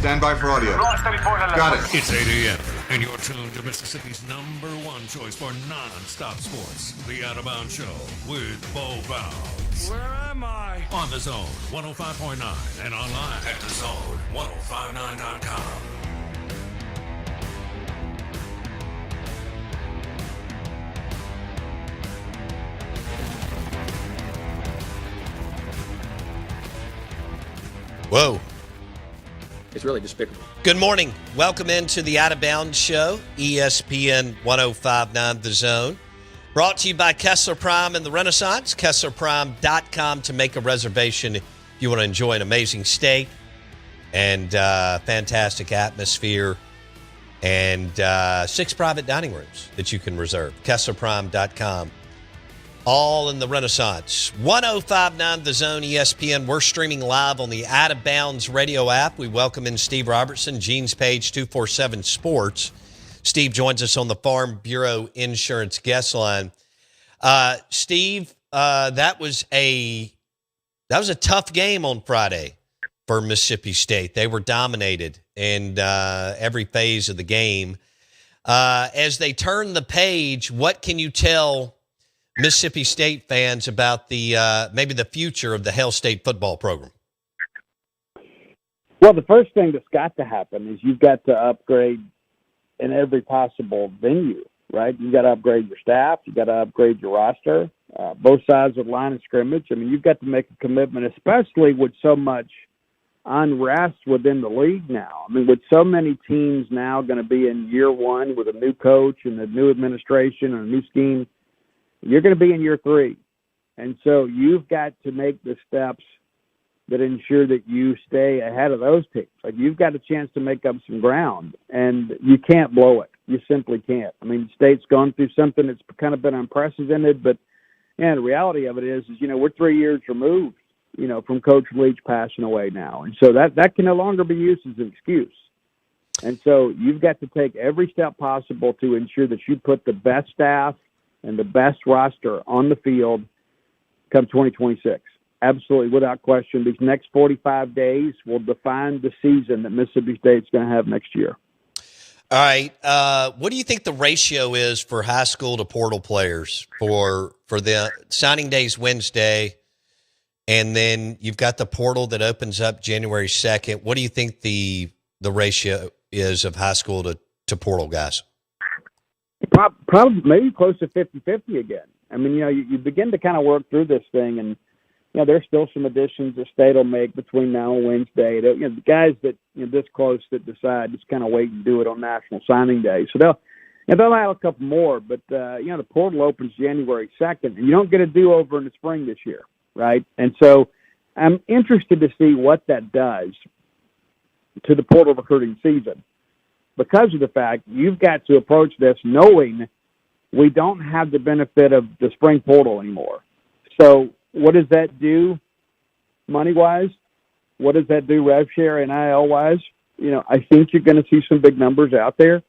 Stand by for audio. Got it. It's 8 a.m., and you're tuned to Mississippi's #1 choice for non-stop sports. The Out of Bounds Show with Bo Bounds. Where am I? On the Zone 105.9 and online at thezone1059.com. Whoa. It's really despicable. Good morning. Welcome into the Out of Bounds Show, ESPN 105.9 The Zone. Brought to you by Kessler Prime and the Renaissance, KesslerPrime.com to make a reservation if you want to enjoy an amazing steak and fantastic atmosphere and 6 private dining rooms that you can reserve. KesslerPrime.com. All in the Renaissance. 105.9 The Zone, ESPN. We're streaming live on the Out of Bounds radio app. We welcome in Steve Robertson, Gene's Page 247 Sports. Steve joins us on the Farm Bureau Insurance guest line. Steve, that was a tough game on Friday for Mississippi State. They were dominated in every phase of the game. As they turn the page, what can you tell Mississippi State fans about the maybe the future of the Hail State football program? Well, the first thing that's got to happen is you've got to upgrade in every possible venue, right? You've got to upgrade your staff. You've got to upgrade your roster, both sides of the line of scrimmage. I mean, you've got to make a commitment, especially with so much unrest within the league now. I mean, with so many teams now going to be in year one with a new coach and a new administration and a new scheme, you're going to be in year 3. And so you've got to make the steps that ensure that you stay ahead of those teams. Like, you've got a chance to make up some ground, and you can't blow it. You simply can't. I mean, State's gone through something that's kind of been unprecedented, but the reality of it is we're 3 years removed, from Coach Leach passing away now. And so that can no longer be used as an excuse. And so you've got to take every step possible to ensure that you put the best staff and the best roster on the field come 2026. Absolutely, without question. These next 45 days will define the season that Mississippi State's going to have next year. All right. What do you think the ratio is for high school to portal players for the signing days Wednesday, and then you've got the portal that opens up January 2nd? What do you think the ratio is of high school to portal guys? Probably maybe close to 50-50 again. I mean, you begin to kind of work through this thing, and there's still some additions that State will make between now and Wednesday. The guys that this close that decide just kind of wait and do it on National Signing Day. So they'll add a couple more, but the portal opens January 2nd, and you don't get a do-over in the spring this year, right? And so I'm interested to see what that does to the portal recruiting season, because of the fact you've got to approach this knowing we don't have the benefit of the spring portal anymore. So what does that do money-wise? What does that do rev share, NIL-wise? I think you're going to see some big numbers out there,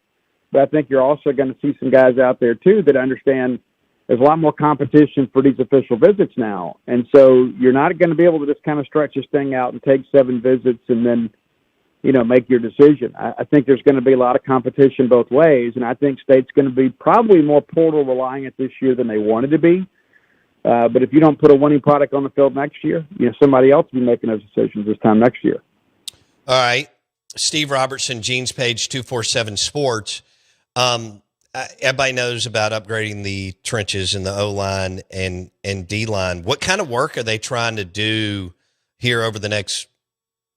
but I think you're also going to see some guys out there, too, that understand there's a lot more competition for these official visits now. And so you're not going to be able to just kind of stretch this thing out and take 7 visits and then make your decision. I think there's going to be a lot of competition both ways, and I think State's going to be probably more portal reliant this year than they wanted to be. But if you don't put a winning product on the field next year, somebody else will be making those decisions this time next year. All right. Steve Robertson, Gene's Page 247 Sports. Everybody knows about upgrading the trenches and the O-line and D-line. What kind of work are they trying to do here over the next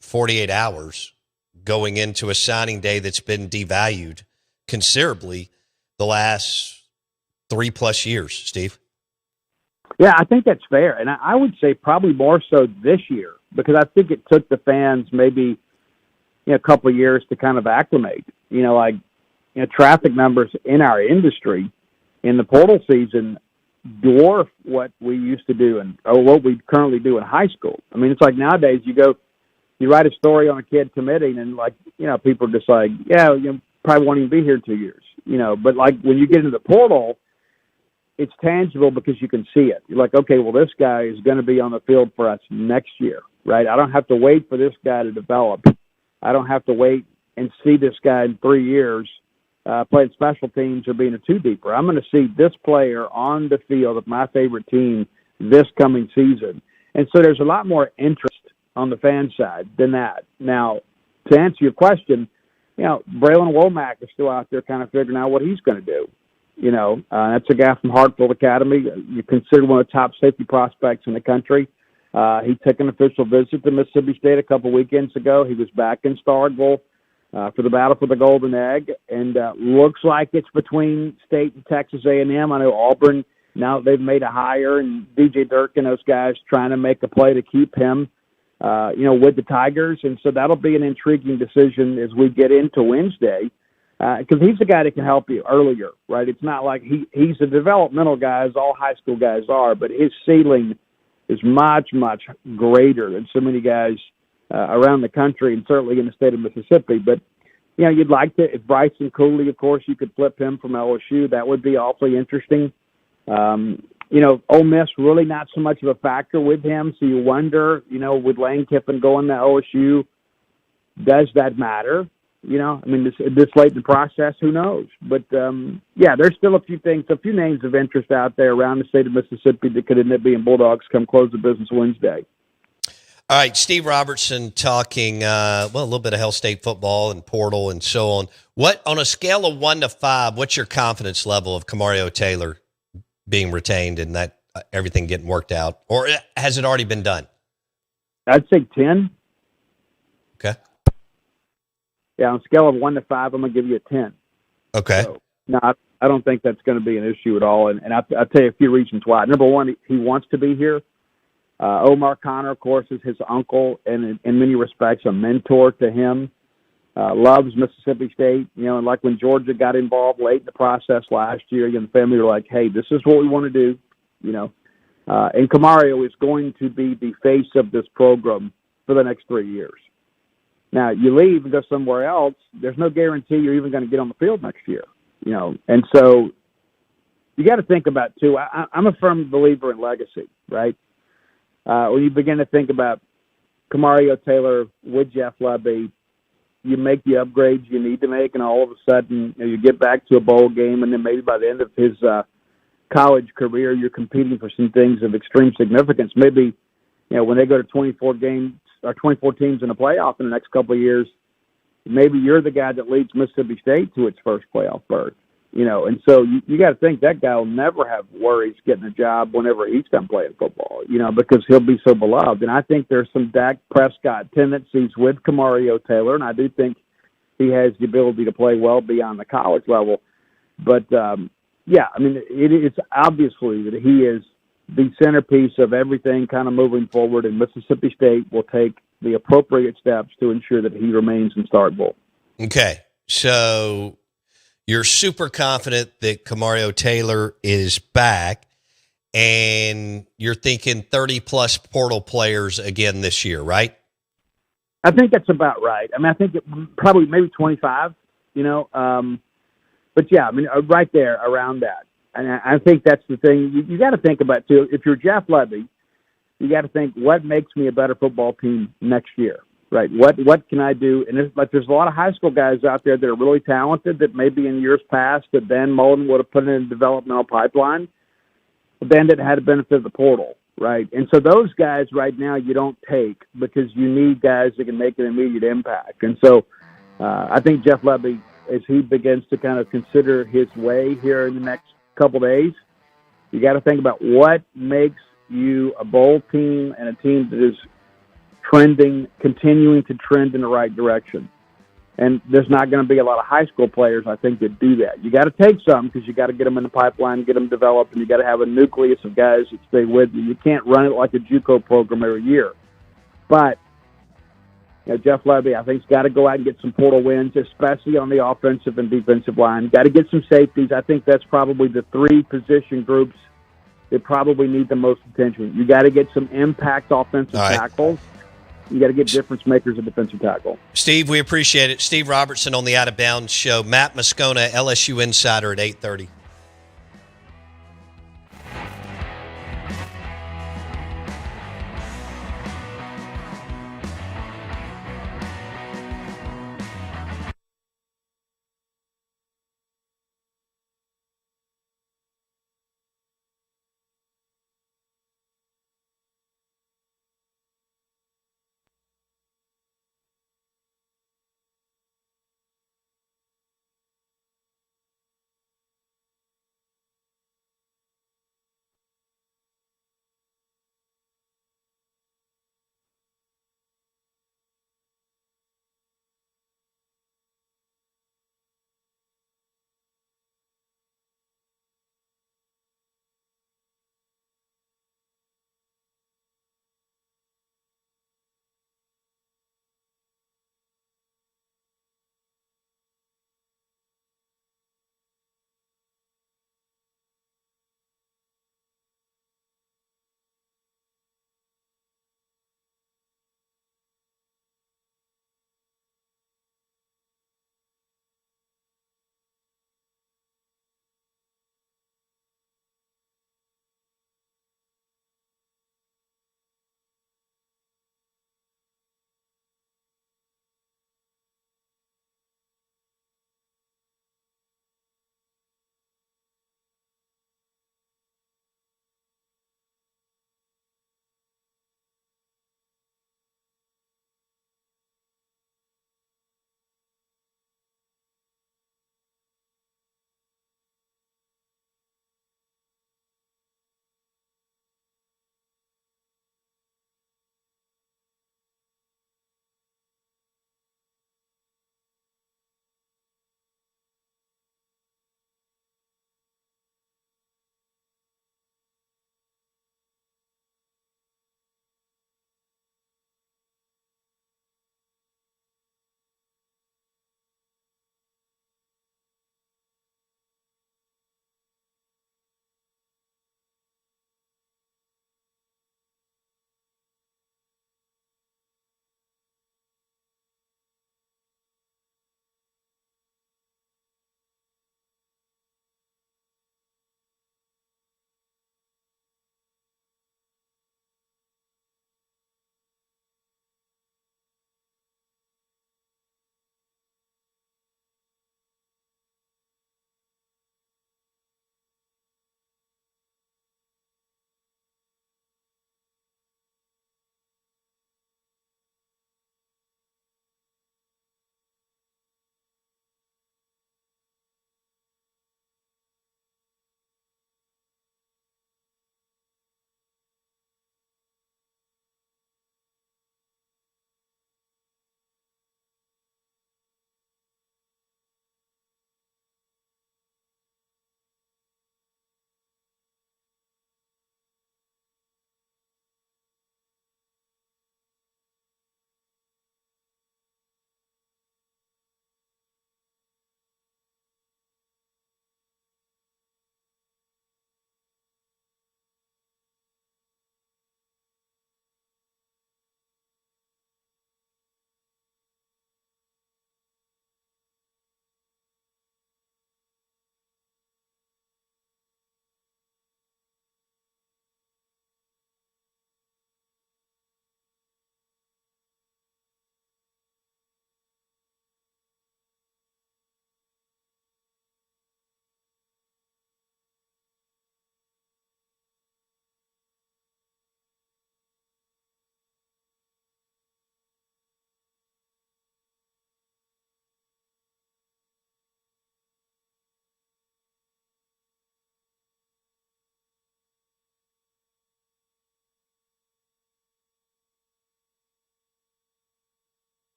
48 hours going into a signing day that's been devalued considerably the last 3+ years, Steve? Yeah, I think that's fair. And I would say probably more so this year, because I think it took the fans maybe a couple of years to kind of acclimate. Traffic numbers in our industry in the portal season dwarf what we used to do or what we currently do in high school. I mean, it's like nowadays you write a story on a kid committing and people are just like, yeah, you probably won't even be here in 2 years, but like when you get into the portal, it's tangible because you can see it. You're like, okay, well, this guy is going to be on the field for us next year, right? I don't have to wait for this guy to develop. I don't have to wait and see this guy in 3 years playing special teams or being a two-deeper. I'm going to see this player on the field of my favorite team this coming season. And so there's a lot more interest on the fan side than that. Now, to answer your question, Braylon Womack is still out there kind of figuring out what he's going to do. That's a guy from Hartfield Academy. You consider one of the top safety prospects in the country. He took an official visit to Mississippi State a couple weekends ago. He was back in Starkville for the battle for the Golden Egg, and looks like it's between State and Texas A&M. I know Auburn, now they've made a hire, and DJ Dirk and those guys trying to make a play to keep him, with the Tigers. And so that'll be an intriguing decision as we get into Wednesday, because he's the guy that can help you earlier, right? It's not like he's a developmental guy, as all high school guys are, but his ceiling is much, much greater than so many guys around the country, and certainly in the state of Mississippi. But, you'd like to, if Bryson Cooley, of course, you could flip him from LSU. That would be awfully interesting. Ole Miss really not so much of a factor with him, so you wonder, with Lane Kiffin going to LSU, does that matter? This late in the process, who knows? But, there's still a few names of interest out there around the state of Mississippi that could end up being Bulldogs come close the business Wednesday. All right, Steve Robertson talking, a little bit of Hell State football and portal and so on. What, on a scale of 1 to 5, what's your confidence level of Kamario Taylor being retained and that everything getting worked out? Or has it already been done? I'd say 10. Okay. Yeah, on a scale of 1 to 5, I'm going to give you a 10. Okay. So, no, I don't think that's going to be an issue at all. And I'll tell you a few reasons why. Number one, he wants to be here. Omar Connor, of course, is his uncle and in many respects a mentor to him. Loves Mississippi State, and like when Georgia got involved late in the process last year, the family were like, hey, this is what we want to do, and Kamario is going to be the face of this program for the next 3 years. Now, you leave and go somewhere else, there's no guarantee you're even going to get on the field next year, and so you got to think about, too, I'm a firm believer in legacy, right? When you begin to think about Kamario Taylor with Jeff Lebby, you make the upgrades you need to make, and all of a sudden you get back to a bowl game, and then maybe by the end of his college career, you're competing for some things of extreme significance. Maybe, when they go to 24 games or 24 teams in the playoff in the next couple of years, maybe you're the guy that leads Mississippi State to its first playoff berth. And so you got to think that guy will never have worries getting a job whenever he's done playing football, because he'll be so beloved. And I think there's some Dak Prescott tendencies with Kamario Taylor, and I do think he has the ability to play well beyond the college level. But, it's obviously that he is the centerpiece of everything kind of moving forward, and Mississippi State will take the appropriate steps to ensure that he remains in Starkville. Okay, so you're super confident that Kamario Taylor is back, and you're thinking 30-plus portal players again this year, right? I think that's about right. I think probably maybe 25, But, yeah, right there around that. And I think that's the thing you got to think about, too. If you're Jeff Lebby, you got to think, what makes me a better football team next year? Right. What can I do? And there's a lot of high school guys out there that are really talented that maybe in years past that Dan Mullen would have put in a developmental pipeline, but then that had the benefit of the portal. Right. And so those guys right now you don't take because you need guys that can make an immediate impact. And so I think Jeff Lebby, as he begins to kind of consider his way here in the next couple days, you got to think about what makes you a bowl team and a team that is continuing to trend in the right direction. And there's not going to be a lot of high school players, I think, that do that. You got to take some because you got to get them in the pipeline, get them developed, and you got to have a nucleus of guys that stay with you. You can't run it like a JUCO program every year. But Jeff Lebby, I think, has got to go out and get some portal wins, especially on the offensive and defensive line. Got to get some safeties. I think that's probably the three position groups that probably need the most attention. You got to get some impact offensive tackles. You got to get difference makers at defensive tackle. Steve, we appreciate it. Steve Robertson on the Out of Bounds Show. Matt Moscona, LSU Insider at 8:30.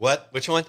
What? Which one?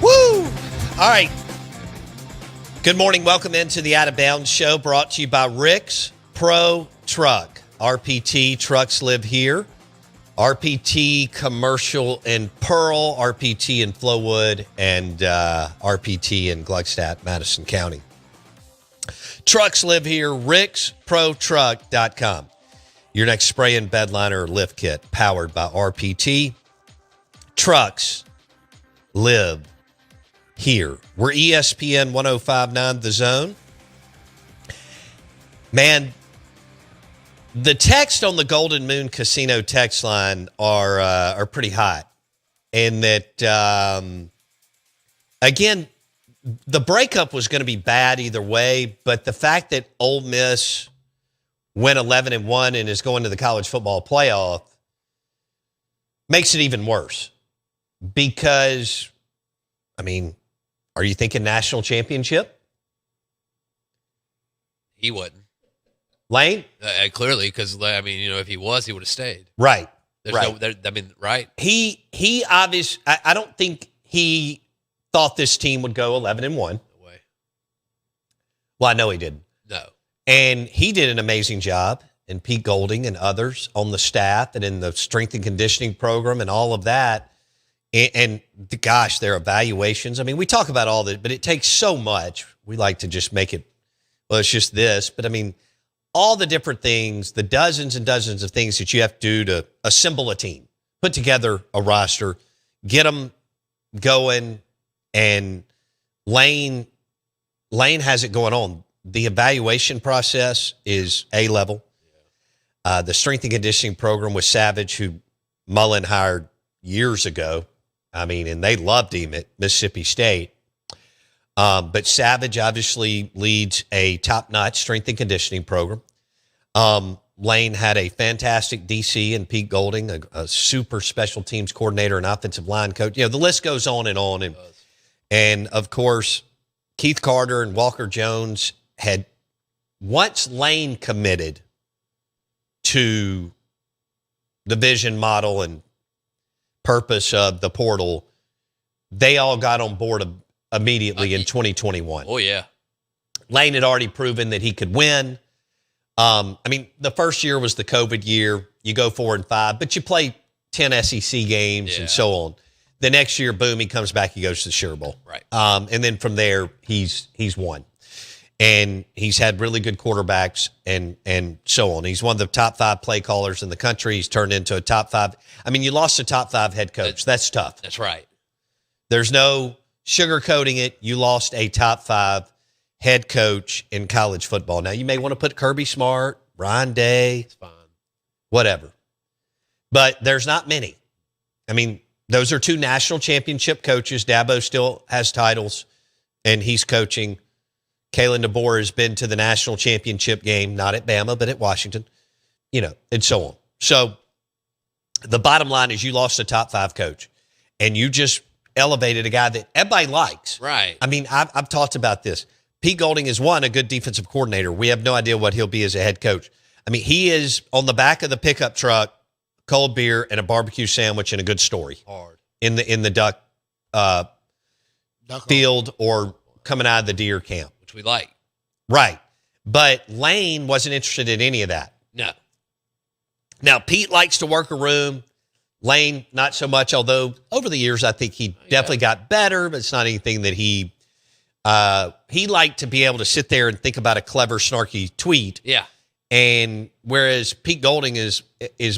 Woo! All right. Good morning. Welcome into the Out of Bounds Show, brought to you by Rick's Pro Truck. RPT trucks live here. RPT Commercial in Pearl, RPT in Flowood, and RPT in Gluckstadt, Madison County. Trucks live here. RicksProTruck.com. Your next spray and bed liner or lift kit, powered by RPT. Trucks live here. We're ESPN 105.9 The Zone. Man, the text on the Golden Moon Casino text line are pretty hot. And that, again, the breakup was going to be bad either way, but the fact that Ole Miss went 11-1 and is going to the college football playoff makes it even worse. Because, I mean, are you thinking national championship? He wouldn't. Lane? Clearly, because, I mean, you know, if he was, he would have stayed. Right. There's right. no, I mean, right? He obviously, I don't think he thought this team would go 11-1. No way. Well, I know he didn't. No. And he did an amazing job, and Pete Golding and others on the staff and in the strength and conditioning program and all of that. And gosh, their evaluations. I mean, we talk about all that, but it takes so much. We like to just make it, well, it's just this. But I mean, all the different things, the dozens and dozens of things that you have to do to assemble a team, put together a roster, get them going. And Lane has it going on. The evaluation process is A-level. The strength and conditioning program with Savage, who Mullen hired years ago. I mean, and they loved him at Mississippi State. But Savage obviously leads a top-notch strength and conditioning program. Lane had a fantastic DC and Pete Golding, a super special teams coordinator and offensive line coach. You know, the list goes on and on. And of course, Keith Carter and Walker Jones had, once Lane committed to the vision, model, and purpose of the portal, they all got on board immediately in 2021. Oh, yeah. Lane had already proven that he could win. I mean, the first year was the COVID year. You go 4-5, but you play 10 SEC games and so on. The next year, boom, he comes back, he goes to the Sugar Bowl. Right. And then from there, he's won. And he's had really good quarterbacks and so on. He's one of the top 5 play callers in the country. He's turned into a top 5. I mean, you lost a top 5 head coach. That's tough. That's right. There's no sugarcoating it. You lost a top 5 head coach in college football. Now, you may want to put Kirby Smart, Ryan Day. It's fine. Whatever. But there's not many. I mean, those are 2 national championship coaches. Dabo still has titles, and he's coaching. Kalen DeBoer has been to the national championship game, not at Bama, but at Washington, you know, and so on. So the bottom line is you lost a top 5 coach, and you just elevated a guy that everybody likes. Right. I mean, I've talked about this. Pete Golding is, one, a good defensive coordinator. We have no idea what he'll be as a head coach. I mean, he is on the back of the pickup truck, cold beer and a barbecue sandwich and a good story. Hard. In the duck field or coming out of the deer camp. Which we like. Right. But Lane wasn't interested in any of that. No. Now, Pete likes to work a room. Lane, not so much, although over the years, I think he definitely got better, but it's not anything that he liked to be able to sit there and think about a clever, snarky tweet. Yeah. And whereas Pete Golding is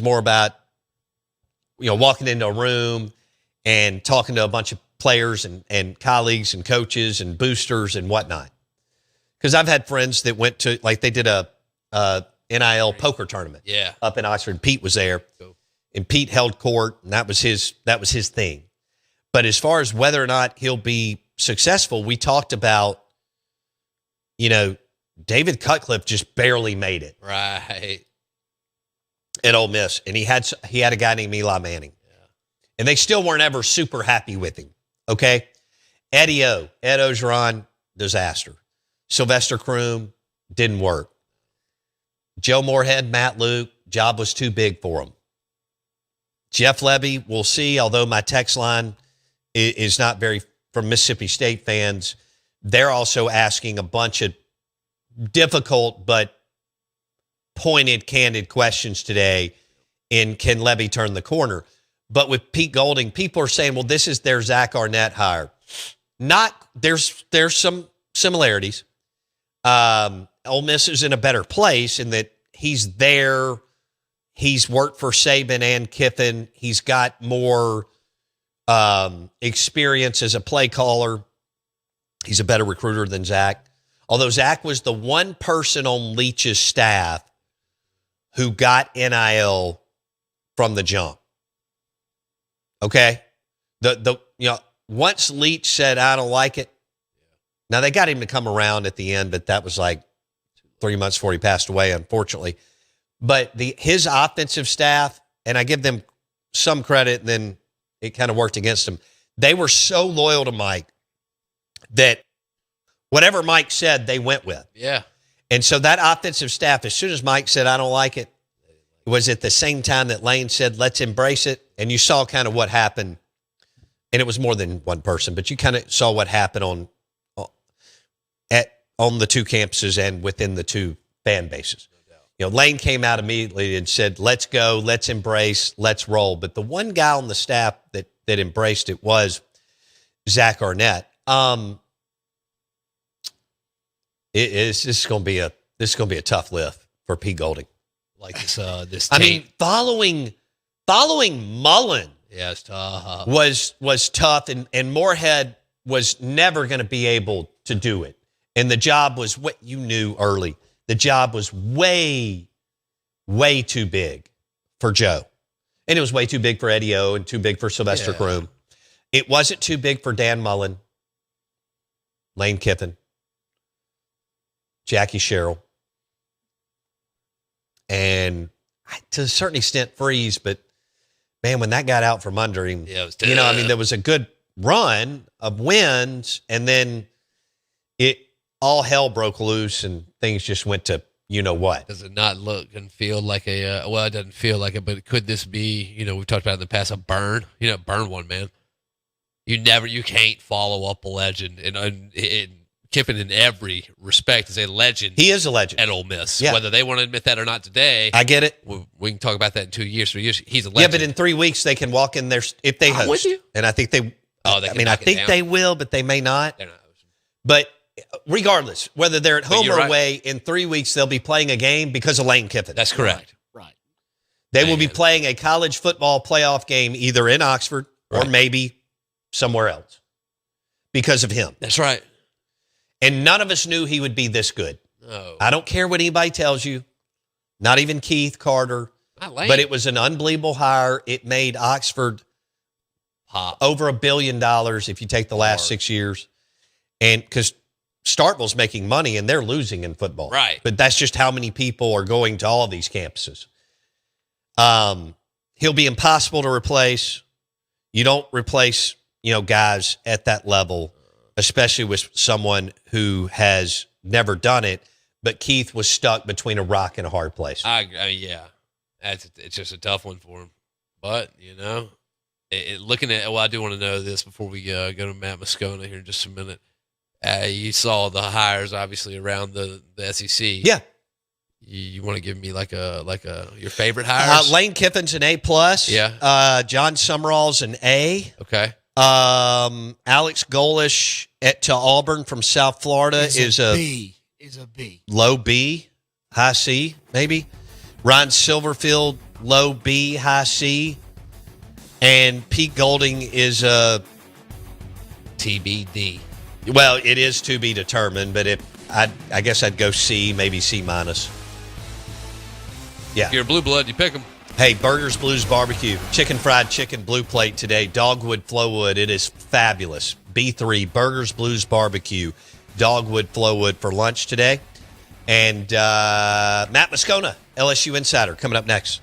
more about, you know, walking into a room and talking to a bunch of players and colleagues and coaches and boosters and whatnot. Because I've had friends that went to, like, they did a NIL poker tournament up in Oxford. Pete was there. Cool. And Pete held court, and that was his thing. But as far as whether or not he'll be successful, we talked about, David Cutcliffe just barely made it. Right. At Ole Miss. And he had a guy named Eli Manning. Yeah. And they still weren't ever super happy with him. Okay? Ed Ogeron, disaster. Sylvester Croom, didn't work. Joe Moorhead, Matt Luke, job was too big for him. Jeff Levy, we'll see, although my text line is not very from Mississippi State fans. They're also asking a bunch of difficult but pointed, candid questions today in can Levy turn the corner? But with Pete Golding, people are saying, well, this is their Zach Arnett hire. There's some similarities. Ole Miss is in a better place in that he's there. He's worked for Saban and Kiffin. He's got more experience as a play caller. He's a better recruiter than Zach. Although Zach was the one person on Leach's staff who got NIL from the jump. Okay? Once Leach said, I don't like it. Now, they got him to come around at the end, but that was like 3 months before he passed away, unfortunately. But his offensive staff, and I give them some credit, and then it kind of worked against them. They were so loyal to Mike that whatever Mike said, they went with. Yeah. And so that offensive staff, as soon as Mike said, I don't like it, it was at the same time that Lane said, let's embrace it. And you saw kind of what happened. And it was more than one person, but you kind of saw what happened on the two campuses and within the two fan bases. Lane came out immediately and said, let's go, let's embrace, let's roll. But the one guy on the staff that embraced it was Zach Arnett. This is going to be a tough lift for Pete Golding. Like this. I mean, following Mullen, yeah, it's tough. Was tough, and Moorhead was never going to be able to do it. And the job was what you knew early. The job was way, way too big for Joe. And it was way too big for Eddie O and too big for Sylvester Croom. It wasn't too big for Dan Mullen, Lane Kiffin, Jackie Sherrill, and to a certain extent Freeze. But, man, when that got out from under him, there was a good run of wins, and then all hell broke loose and things just went to what. Does it not look and feel like it doesn't feel like it, but could this be, we've talked about in the past, a burn? Burn one, man. You can't follow up a legend. And Kiffin, in every respect, is a legend. He is a legend. At Ole Miss. Yeah. Whether they want to admit that or not today. I get it. We can talk about that in 2 years, 3 years. He's a legend. Yeah, but in 3 weeks, they can walk in there if they host. I'm with you. And I think they I think they will, but they may not. They're not hosting. But regardless, whether they're at home or right. away, in 3 weeks, they'll be playing a game because of Lane Kiffin. That's correct. Right. They will be playing a college football playoff game either in Oxford or maybe somewhere else because of him. That's right. And none of us knew he would be this good. No. I don't care what anybody tells you, not even Keith Carter, but it was an unbelievable hire. It made Oxford pop over $1 billion if you take the last 6 years. And because Starkville's making money and they're losing in football. Right. But that's just how many people are going to all of these campuses. He'll be impossible to replace. You don't replace, guys at that level, especially with someone who has never done it. But Keith was stuck between a rock and a hard place. Yeah. It's just a tough one for him. But, looking at, I do want to know this before we go to Matt Moscona here in just a minute. You saw the hires obviously around the SEC. Yeah. You want to give me like a your favorite hires? Lane Kiffin's an A+. Yeah. John Summerall's an A. Okay. Alex Golish to Auburn from South Florida is a B. Is a B. Low B, high C, maybe. Ryan Silverfield, low B, high C. And Pete Golding is a TBD. Well, it is to be determined, but I guess I'd go C, maybe C minus. Yeah. If you're a blue blood, you pick them. Hey, Burgers Blues Barbecue, chicken fried chicken, blue plate today, Dogwood Flowwood. It is fabulous. B3, Burgers Blues Barbecue, Dogwood Flowwood for lunch today. And Matt Moscona, LSU Insider, coming up next.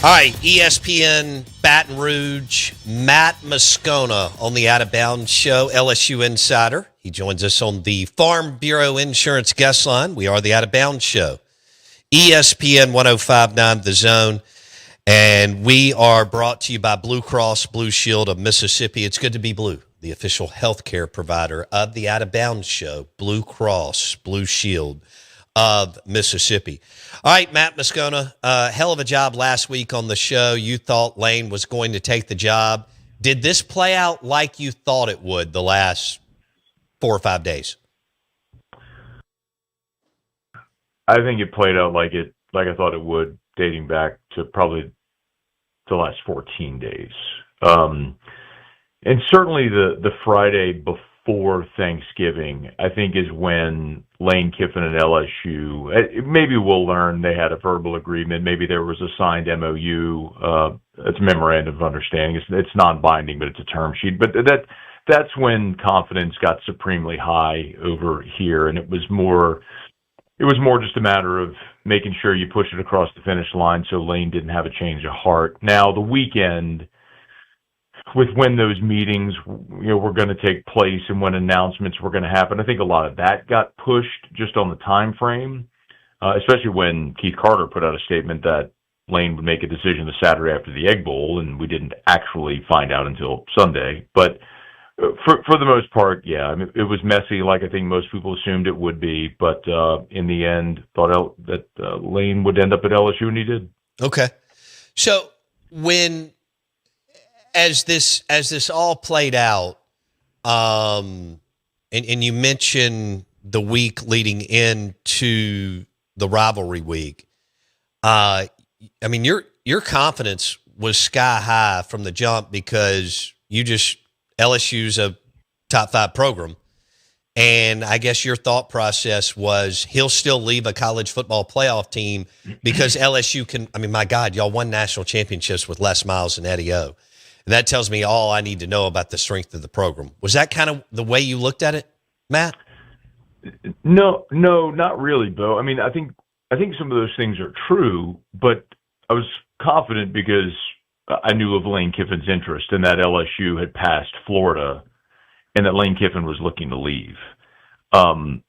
All right, ESPN Baton Rouge, Matt Moscona on the Out of Bounds Show, LSU Insider. He joins us on the Farm Bureau Insurance Guest Line. We are the Out of Bounds Show, ESPN 105.9 The Zone, and we are brought to you by Blue Cross Blue Shield of Mississippi. It's good to be blue, the official healthcare provider of the Out of Bounds Show, Blue Cross Blue Shield of Mississippi. All right, Matt Moscona, hell of a job last week on the show. You thought Lane was going to take the job. Did this play out like you thought it would the last 4 or 5 days? I think it played out like I thought it would, dating back to probably the last 14 days. And certainly the Friday before Thanksgiving, I think, is when Lane Kiffin and LSU, maybe we'll learn they had a verbal agreement. Maybe there was a signed MOU. It's a memorandum of understanding. It's non-binding, but it's a term sheet. But that's when confidence got supremely high over here, and it was more just a matter of making sure you push it across the finish line so Lane didn't have a change of heart. Now, the weekend, with when those meetings were going to take place and when announcements were going to happen, I think a lot of that got pushed just on the time frame, especially when Keith Carter put out a statement that Lane would make a decision the Saturday after the Egg Bowl, and we didn't actually find out until Sunday. But for the most part, yeah, I mean, it was messy, like I think most people assumed it would be. But in the end, thought that Lane would end up at LSU, and he did. Okay, so as this all played out, and you mentioned the week leading into the rivalry week, I mean, your confidence was sky high from the jump because LSU's a top 5 program. And I guess your thought process was he'll still leave a college football playoff team because LSU can. I mean, my God, y'all won national championships with Les Miles and Eddie O. And that tells me all I need to know about the strength of the program. Was that kind of the way you looked at it, Matt? No, not really, Bo. I mean, I think some of those things are true, but I was confident because I knew of Lane Kiffin's interest and that LSU had passed Florida and that Lane Kiffin was looking to leave. And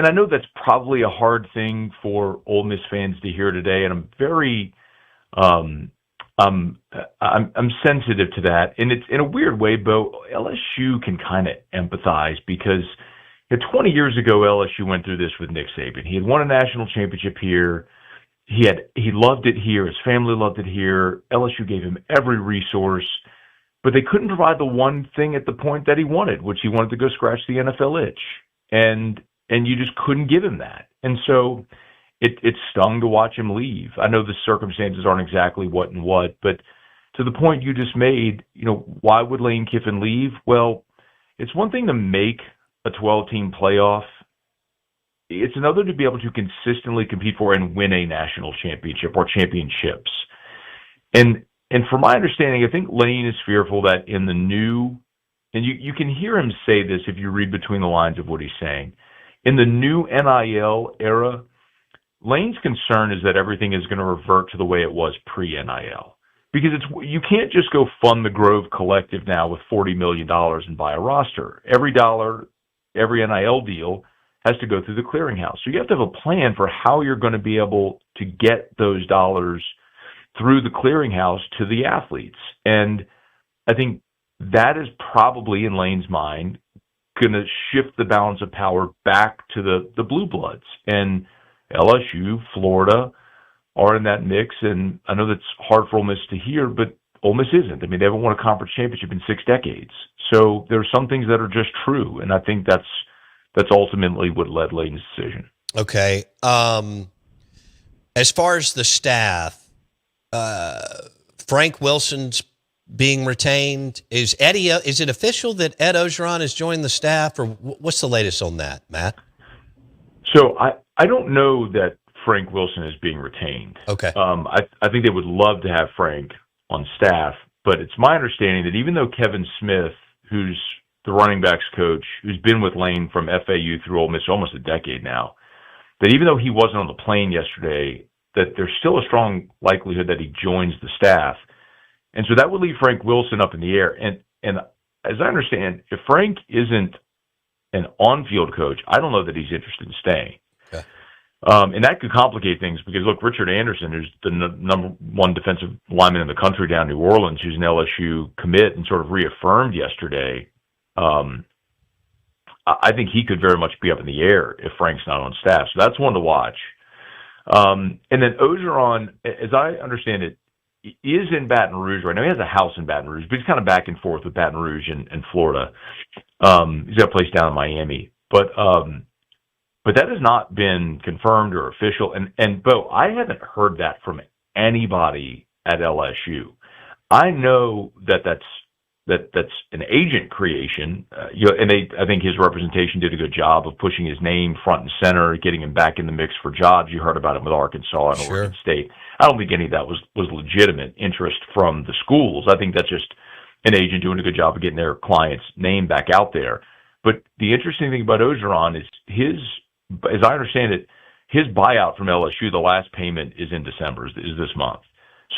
I know that's probably a hard thing for Ole Miss fans to hear today, and I'm very I'm sensitive to that. And it's in a weird way, Bo, LSU can kind of empathize because 20 years ago, LSU went through this with Nick Saban. He had won a national championship here. He loved it here. His family loved it here. LSU gave him every resource, but they couldn't provide the one thing at the point that he wanted, which he wanted to go scratch the NFL itch. And you just couldn't give him that. And so it stung to watch him leave. I know the circumstances aren't exactly what and what, but to the point you just made, why would Lane Kiffin leave? Well, it's one thing to make a 12-team playoff. It's another to be able to consistently compete for and win a national championship or championships. And from my understanding, I think Lane is fearful that in the new, and you can hear him say this if you read between the lines of what he's saying, in the new NIL era, Lane's concern is that everything is going to revert to the way it was pre-NIL. Because you can't just go fund the Grove Collective now with $40 million and buy a roster. Every dollar, every NIL deal has to go through the clearinghouse. So you have to have a plan for how you're going to be able to get those dollars through the clearinghouse to the athletes. And I think that is probably, in Lane's mind, going to shift the balance of power back to the Blue Bloods. And LSU, Florida are in that mix. And I know that's hard for Ole Miss to hear, but Ole Miss isn't. I mean, they haven't won a conference championship in 6 decades. So there are some things that are just true. And I think that's ultimately what led Lane's decision. Okay. As far as the staff, Frank Wilson's being retained. Is it official that Ed Ogeron has joined the staff, or what's the latest on that, Matt? So I don't know that Frank Wilson is being retained. Okay. I think they would love to have Frank on staff, but it's my understanding that even though Kevin Smith, who's the running backs coach, who's been with Lane from FAU through Ole Miss almost a decade now, that even though he wasn't on the plane yesterday, that there's still a strong likelihood that he joins the staff. And so that would leave Frank Wilson up in the air. And as I understand, if Frank isn't an on-field coach, I don't know that he's interested in staying. Okay. And that could complicate things because, look, Richard Anderson, who's the number one defensive lineman in the country down in New Orleans, who's an LSU commit and sort of reaffirmed yesterday, I think he could very much be up in the air if Frank's not on staff. So that's one to watch. And then Ogeron, as I understand it, is in Baton Rouge right now. He has a house in Baton Rouge, but he's kind of back and forth with Baton Rouge and Florida. He's got a place down in Miami. But that has not been confirmed or official. And Bo, I haven't heard that from anybody at LSU. I know that's an agent creation. And I think his representation did a good job of pushing his name front and center, getting him back in the mix for jobs. You heard about him with Arkansas and Oregon State. I don't think any of that was legitimate interest from the schools. I think that's just an agent doing a good job of getting their client's name back out there. But the interesting thing about Ogeron is as I understand it, his buyout from LSU, the last payment is in December, is this month.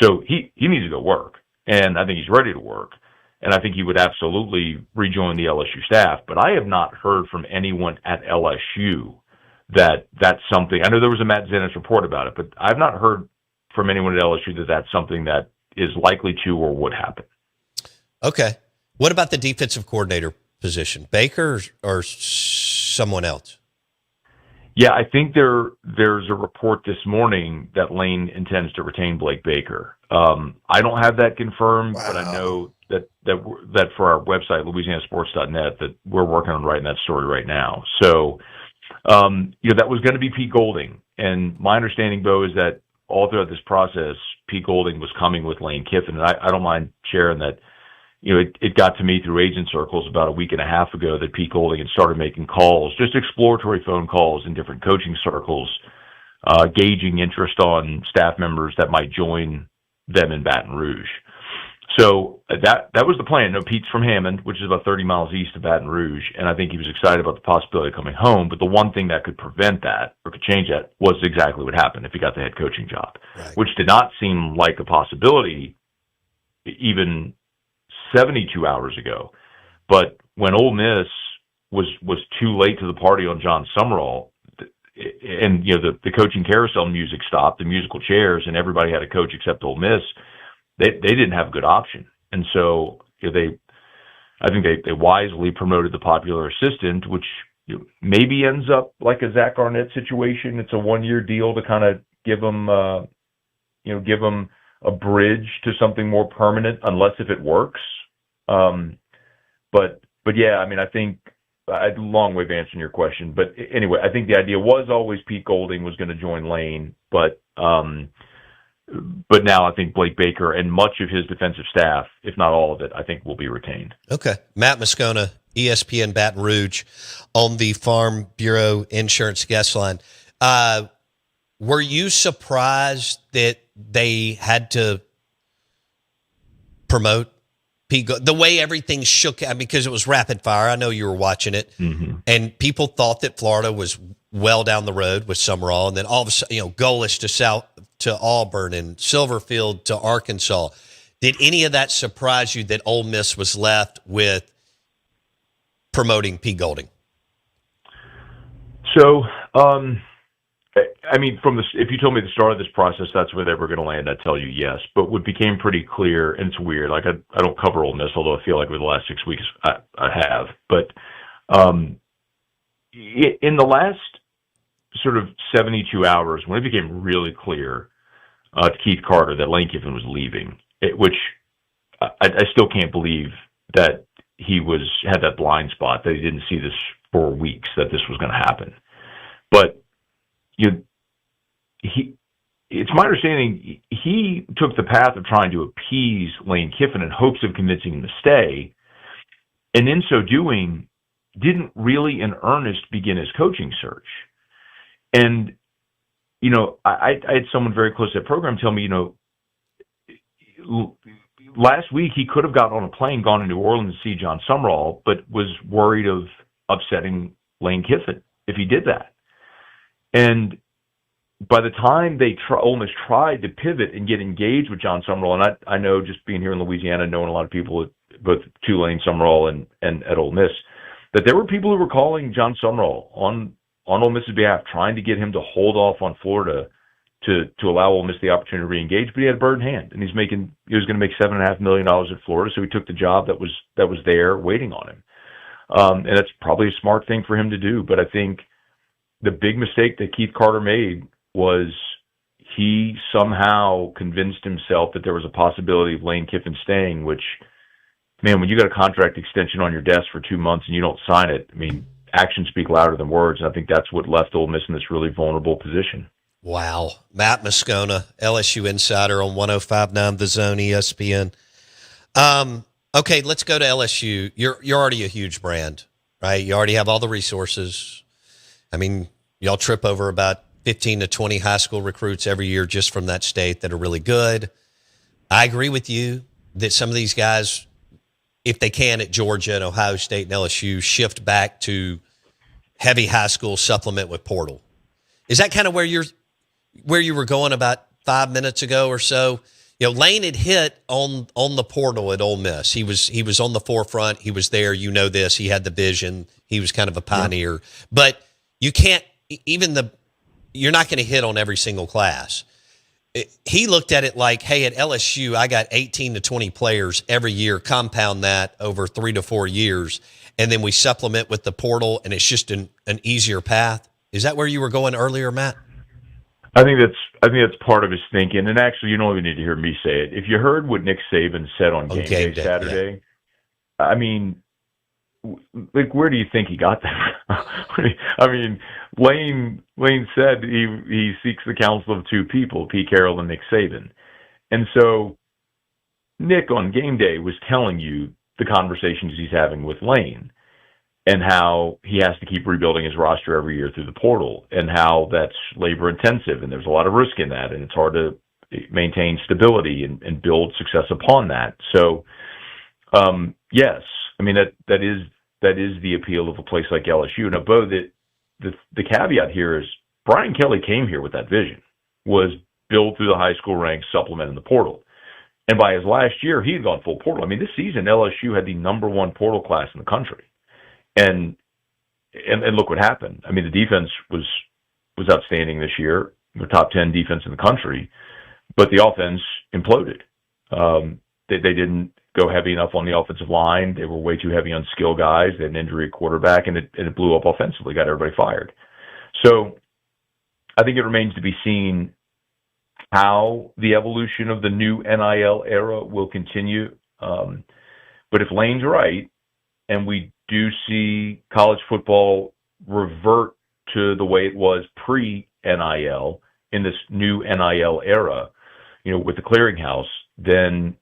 So he needs to go work, and I think he's ready to work. And I think he would absolutely rejoin the LSU staff. But I have not heard from anyone at LSU that that's something. I know there was a Matt Zennis report about it, but I've not heard from anyone at LSU that that's something that is likely to or would happen. Okay. What about the defensive coordinator position? Baker or someone else? Yeah, I think there's a report this morning that Lane intends to retain Blake Baker. I don't have that confirmed, but I know that for our website, LouisianaSports.net, that we're working on writing that story right now. So, that was going to be Pete Golding. And my understanding, Bo, is that all throughout this process, Pete Golding was coming with Lane Kiffin. And I don't mind sharing that, it got to me through agent circles about a week and a half ago that Pete Golding had started making calls, just exploratory phone calls in different coaching circles, gauging interest on staff members that might join them in Baton Rouge. So that was the plan. Pete's from Hammond, which is about 30 miles east of Baton Rouge, and I think he was excited about the possibility of coming home. But the one thing that could prevent that or could change that was exactly what happened if he got the head coaching job, which did not seem like a possibility even 72 hours ago. But when Ole Miss was too late to the party on John Summerall, and the coaching carousel music stopped, the musical chairs, and everybody had a coach except Ole Miss, they didn't have a good option. And so I think they wisely promoted the popular assistant, which maybe ends up like a Zach Arnett situation. It's a 1-year deal to kind of give them a bridge to something more permanent, unless if it works. But yeah, I mean, I think I had a long way of answering your question, but anyway, I think the idea was always Pete Golding was going to join Lane, but now I think Blake Baker and much of his defensive staff, if not all of it, I think will be retained. Okay. Matt Moscona, ESPN Baton Rouge, on the Farm Bureau Insurance guest line. Were you surprised that they had to promote the way everything shook out, because it was rapid fire? I know you were watching it, and people thought that Florida was well down the road with Summerall, and then all of a sudden, Goalish to Auburn and Silverfield to Arkansas. Did any of that surprise you that Ole Miss was left with promoting Pete Golding? So, I mean, if you told me at the start of this process that's where they were going to land, I'd tell you yes. But what became pretty clear, and it's weird, like I don't cover Ole Miss, although I feel like over the last 6 weeks I have. But in the last sort of 72 hours, when it became really clear to Keith Carter that Lane Kiffin was leaving, which I still can't believe that he had that blind spot, that he didn't see this for weeks, that this was going to happen. But it's my understanding he took the path of trying to appease Lane Kiffin in hopes of convincing him to stay, and in so doing, didn't really in earnest begin his coaching search. And, I had someone very close to that program tell me, last week he could have gotten on a plane, gone to New Orleans to see John Summerall, but was worried of upsetting Lane Kiffin if he did that. And by the time Ole Miss tried to pivot and get engaged with John Summerall, and I know just being here in Louisiana, knowing a lot of people at both Tulane, Summerall, and at Ole Miss, that there were people who were calling John Summerall on Ole Miss's behalf, trying to get him to hold off on Florida to allow Ole Miss the opportunity to re-engage, but he had a bird in hand, and he was going to make $7.5 million at Florida, so he took the job that was there waiting on him. And that's probably a smart thing for him to do. But I think the big mistake that Keith Carter made was he somehow convinced himself that there was a possibility of Lane Kiffin staying, which, man, when you got a contract extension on your desk for 2 months and you don't sign it, I mean, actions speak louder than words. And I think that's what left Ole Miss in this really vulnerable position. Wow. Matt Moscona, LSU insider on 105.9 The Zone, ESPN. Okay, let's go to LSU. You're already a huge brand, right? You already have all the resources. I mean, y'all trip over about 15 to 20 high school recruits every year just from that state that are really good. I agree with you that some of these guys, if they can at Georgia and Ohio State and LSU, shift back to heavy high school, supplement with portal. Is that kind of where you were going about 5 minutes ago or so? You know, Lane had hit on the portal at Ole Miss. He was on the forefront. He was there. You know this. He had the vision. He was kind of a pioneer. Yeah. But you can't you're not going to hit on every single class. He looked at it like, hey, at LSU, I got 18 to 20 players every year. Compound that over 3 to 4 years, and then we supplement with the portal, and it's just an easier path. Is that where you were going earlier, Matt? I think that's part of his thinking. And actually, you don't even need to hear me say it. If you heard what Nick Saban said on game day Saturday, yeah. I mean, like, where do you think he got that? I mean, Lane said he seeks the counsel of two people, Pete Carroll and Nick Saban. And so Nick on game day was telling you the conversations he's having with Lane, and how he has to keep rebuilding his roster every year through the portal, and how that's labor intensive and there's a lot of risk in that, and it's hard to maintain stability and build success upon that. So, yes, I mean, that is the appeal of a place like LSU. Now, Bo, the caveat here is Brian Kelly came here with that vision, was build through the high school ranks, supplement in the portal. And by his last year, he had gone full portal. I mean, this season, LSU had the number one portal class in the country. And look what happened. I mean, the defense was outstanding this year. The top 10 defense in the country, but the offense imploded. They didn't go heavy enough on the offensive line. They were way too heavy on skill guys. They had an injury at quarterback, and it blew up offensively, got everybody fired. So I think it remains to be seen how the evolution of the new NIL era will continue. But if Lane's right, and we do see college football revert to the way it was pre-NIL in this new NIL era, with the clearinghouse, then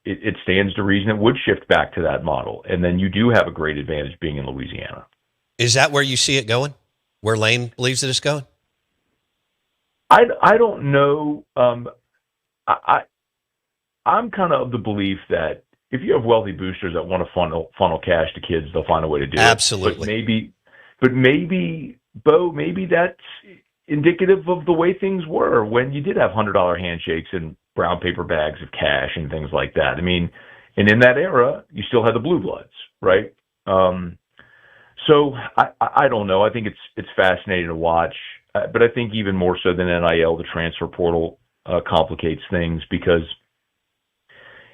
it stands to reason it would shift back to that model. And then you do have a great advantage being in Louisiana. Is that where you see it going? Where Lane believes that it's going? I don't know. I'm kind of the belief that if you have wealthy boosters that want to funnel cash to kids, they'll find a way to do it. Absolutely. But maybe, Bo, maybe that's indicative of the way things were when you did have $100 handshakes and brown paper bags of cash and things like that. I mean, and in that era, you still had the blue bloods, right? So I don't know. I think it's fascinating to watch, but I think even more so than NIL, the transfer portal complicates things because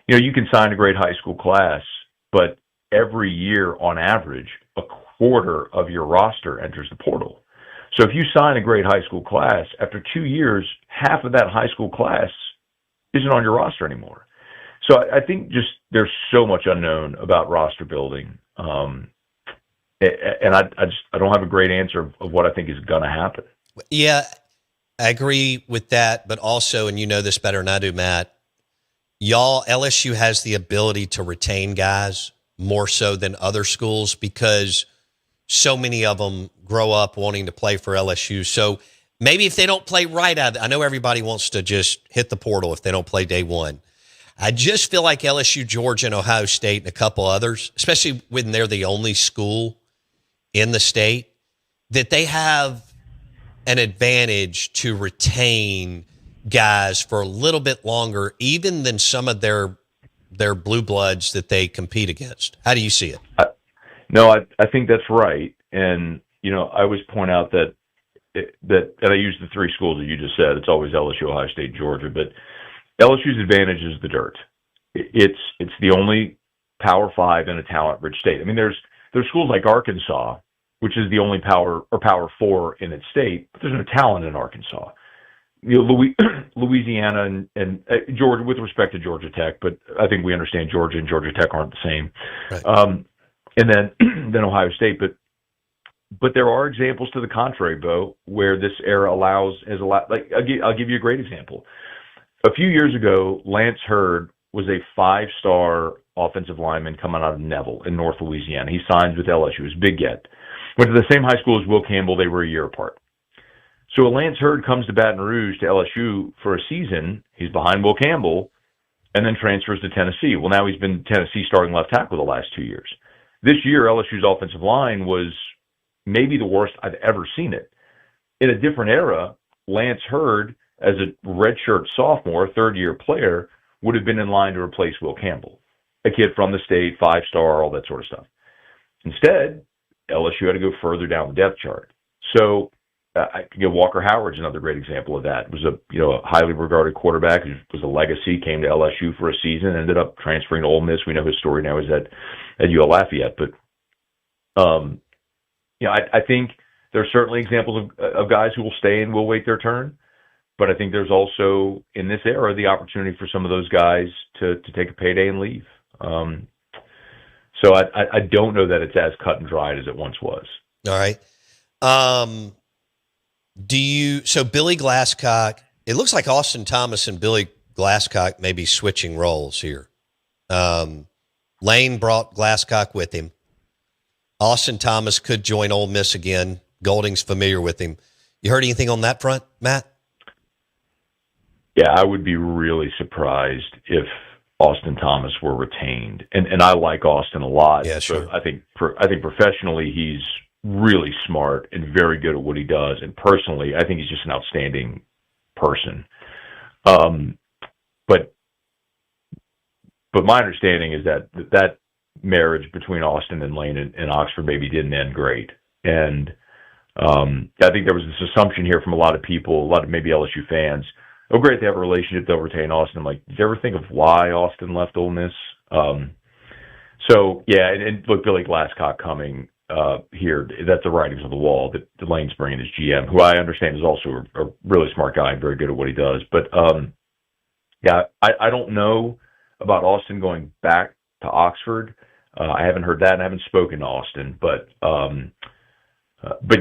you can sign a great high school class, but every year on average, a quarter of your roster enters the portal. So if you sign a great high school class, after 2 years, half of that high school class isn't on your roster anymore. So I think just there's so much unknown about roster building. And I don't have a great answer of what I think is going to happen. Yeah, I agree with that. But also, and you know this better than I do, Matt, LSU has the ability to retain guys more so than other schools because so many of them grow up wanting to play for LSU. So maybe if they don't play right out, I know everybody wants to just hit the portal if they don't play day one. I just feel like LSU, Georgia, and Ohio State and a couple others, especially when they're the only school in the state, that they have an advantage to retain guys for a little bit longer, even than some of their blue bloods that they compete against? How do you see it? No, I think that's right. And, I always point out that and I use the three schools that you just said. It's always LSU, Ohio State, Georgia. But LSU's advantage is the dirt. It's the only Power 5 in a talent-rich state. I mean, there's schools like Arkansas, which is the only Power 4 in its state, but there's no talent in Arkansas. Louisiana and Georgia, with respect to Georgia Tech, but I think we understand Georgia and Georgia Tech aren't the same. Right. And then Ohio State, but there are examples to the contrary, Bo, where this era has allowed. Like I'll give you a great example. A few years ago, Lance Hurd was a 5-star offensive lineman coming out of Neville in North Louisiana. He signs with LSU. He was big get. Went to the same high school as Will Campbell. They were a year apart. So Lance Hurd comes to Baton Rouge to LSU for a season. He's behind Will Campbell, and then transfers to Tennessee. Well, now he's been Tennessee starting left tackle the last 2 years. This year, LSU's offensive line was maybe the worst I've ever seen it. In a different era, Lance Hurd, as a redshirt sophomore, third-year player, would have been in line to replace Will Campbell, a kid from the state, 5-star, all that sort of stuff. Instead, LSU had to go further down the depth chart. So, Walker Howard's another great example of that. It was a highly regarded quarterback who was a legacy, came to LSU for a season, ended up transferring to Ole Miss. We know his story now is at UL Lafayette. But, I think there's certainly examples of guys who will stay and will wait their turn. But I think there's also, in this era, the opportunity for some of those guys to take a payday and leave. So I don't know that it's as cut and dried as it once was. All right. So Billy Glasscock, it looks like Austin Thomas and Billy Glasscock may be switching roles here. Lane brought Glasscock with him. Austin Thomas could join Ole Miss again. Golding's familiar with him. You heard anything on that front, Matt? Yeah, I would be really surprised if Austin Thomas were retained. And I like Austin a lot. Yeah, sure. So I think professionally he's really smart and very good at what he does. And personally, I think he's just an outstanding person. But my understanding is that marriage between Austin and Lane and Oxford maybe didn't end great. And I think there was this assumption here from a lot of people, a lot of maybe LSU fans. Oh, great, they have a relationship, they'll retain Austin. I'm like, did you ever think of why Austin left Ole Miss? So, yeah, and look, Billy Glasscock coming here, that's the writings on the wall that Lane's bringing his GM, who I understand is also a really smart guy and very good at what he does. But, yeah, I don't know about Austin going back to Oxford. I haven't heard that, and I haven't spoken to Austin. But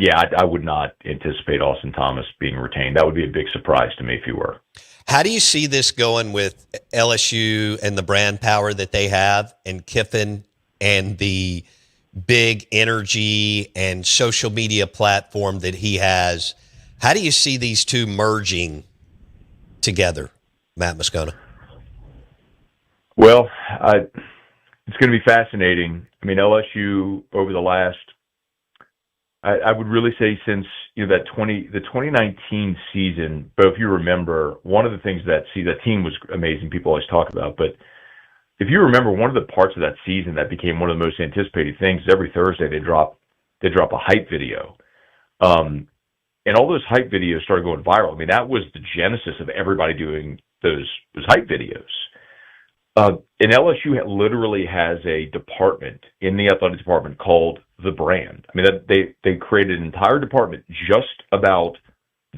yeah, I would not anticipate Austin Thomas being retained. That would be a big surprise to me if he were. How do you see this going with LSU and the brand power that they have, and Kiffin and the big energy and social media platform that he has? How do you see these two merging together, Matt Moscona? Well, it's going to be fascinating. I mean, LSU over the last, I would really say since the 2019 season, but if you remember, one of the things that team was amazing. People always talk about, but if you remember, one of the parts of that season that became one of the most anticipated things, every Thursday they drop a hype video, and all those hype videos started going viral. I mean, that was the genesis of everybody doing those hype videos. And LSU literally has a department in the athletic department called The Brand. I mean, they created an entire department just about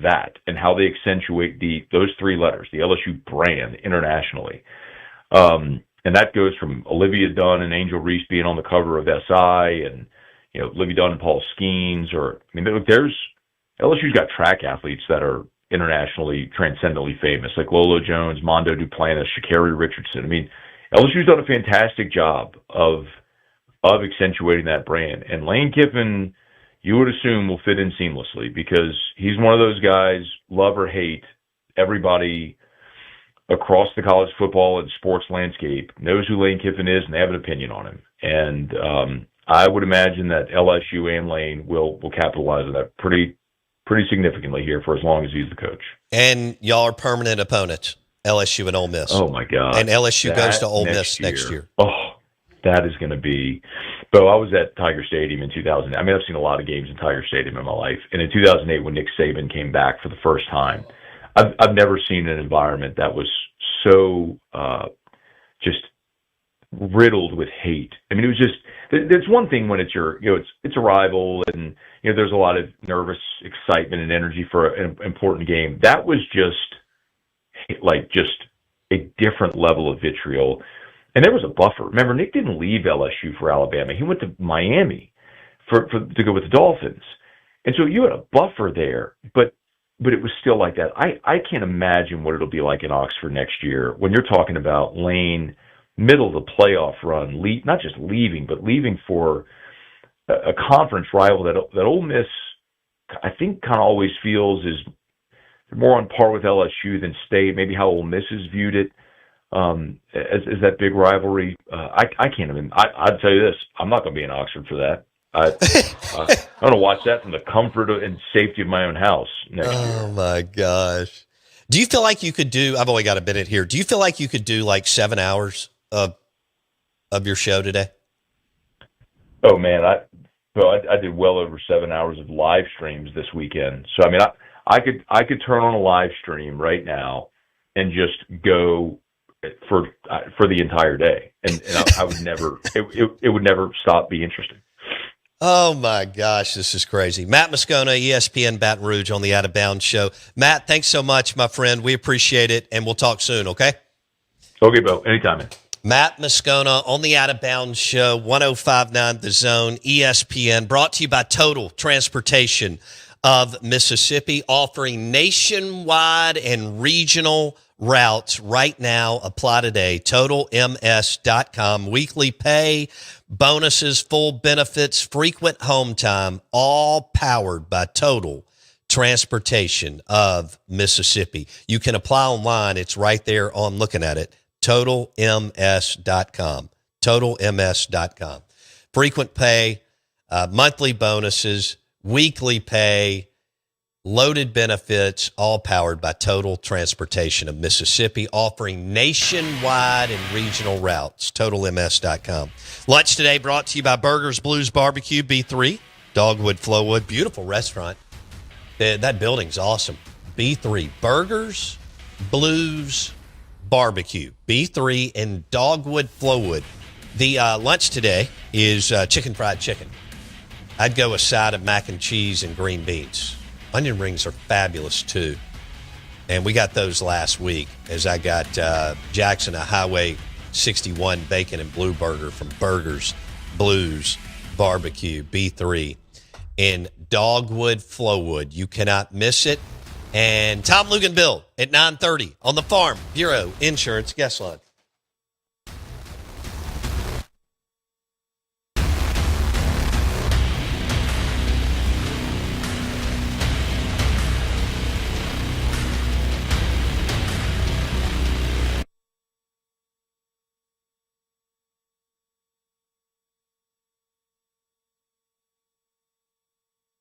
that and how they accentuate those three letters, the LSU brand, internationally. And that goes from Olivia Dunn and Angel Reese being on the cover of SI, and Olivia Dunn and Paul Skeens. LSU's got track athletes that are internationally transcendently famous, like Lolo Jones, Mondo Duplantis, Sha'Carri Richardson. I mean, LSU's done a fantastic job of accentuating that brand. And Lane Kiffin, you would assume, will fit in seamlessly because he's one of those guys, love or hate, everybody across the college football and sports landscape knows who Lane Kiffin is, and they have an opinion on him. And I would imagine that LSU and Lane will capitalize on that pretty pretty significantly here for as long as he's the coach. And y'all are permanent opponents, LSU and Ole Miss. Oh, my God. And LSU goes to Ole Miss next year. Oh, that is going to be – Bo, I was at Tiger Stadium in 2000. I mean, I've seen a lot of games in Tiger Stadium in my life. And in 2008, when Nick Saban came back for the first time, I've never seen an environment that was so just riddled with hate. I mean, it was just – there's one thing when it's it's a rival and, there's a lot of nervous excitement and energy for an important game. That was just a different level of vitriol. And there was a buffer. Remember, Nick didn't leave LSU for Alabama. He went to Miami to go with the Dolphins. And so you had a buffer there, but it was still like that. I can't imagine what it'll be like in Oxford next year when you're talking about Lane, middle of the playoff run, not just leaving, but leaving for a conference rival that Ole Miss, I think, kind of always feels is more on par with LSU than State. Maybe how Ole Miss has viewed it as that big rivalry. I can't even. I'd tell you this: I'm not going to be in Oxford for that. I'm going to watch that from the comfort and safety of my own house next year. Oh my gosh! Do you feel like you could do? I've only got a minute here. Do you feel like you could do like 7 hours of your show today? Oh man, I did well over 7 hours of live streams this weekend. So I mean, I could turn on a live stream right now and just go for the entire day, and I would never it would never stop being interesting. Oh my gosh, this is crazy. Matt Moscona, ESPN Baton Rouge on the Out of Bounds show. Matt, thanks so much, my friend. We appreciate it, and we'll talk soon. Okay. Okay, Bo. Anytime, man. Matt Moscona on the Out of Bounds show, 105.9 The Zone, ESPN, brought to you by Total Transportation of Mississippi, offering nationwide and regional routes right now. Apply today. TotalMS.com. Weekly pay, bonuses, full benefits, frequent home time, all powered by Total Transportation of Mississippi. You can apply online. It's right there on looking at it. TotalMS.com. TotalMS.com. Frequent pay, monthly bonuses, weekly pay, loaded benefits, all powered by Total Transportation of Mississippi, offering nationwide and regional routes. TotalMS.com. Lunch today brought to you by Burgers Blues Barbecue, B3, Dogwood, Flowwood. Beautiful restaurant. That building's awesome. B3, Burgers Blues Barbecue, B3 in Dogwood, Flowwood. The lunch today is fried chicken. I'd go a side of mac and cheese and green beans. Onion rings are fabulous, too. And we got those last week as I got Jackson a Highway 61 bacon and blue burger from Burgers Blues Barbecue, B3 in Dogwood, Flowwood. You cannot miss it. And Tom Luganville at 9:30 on the Farm Bureau Insurance Guest Line.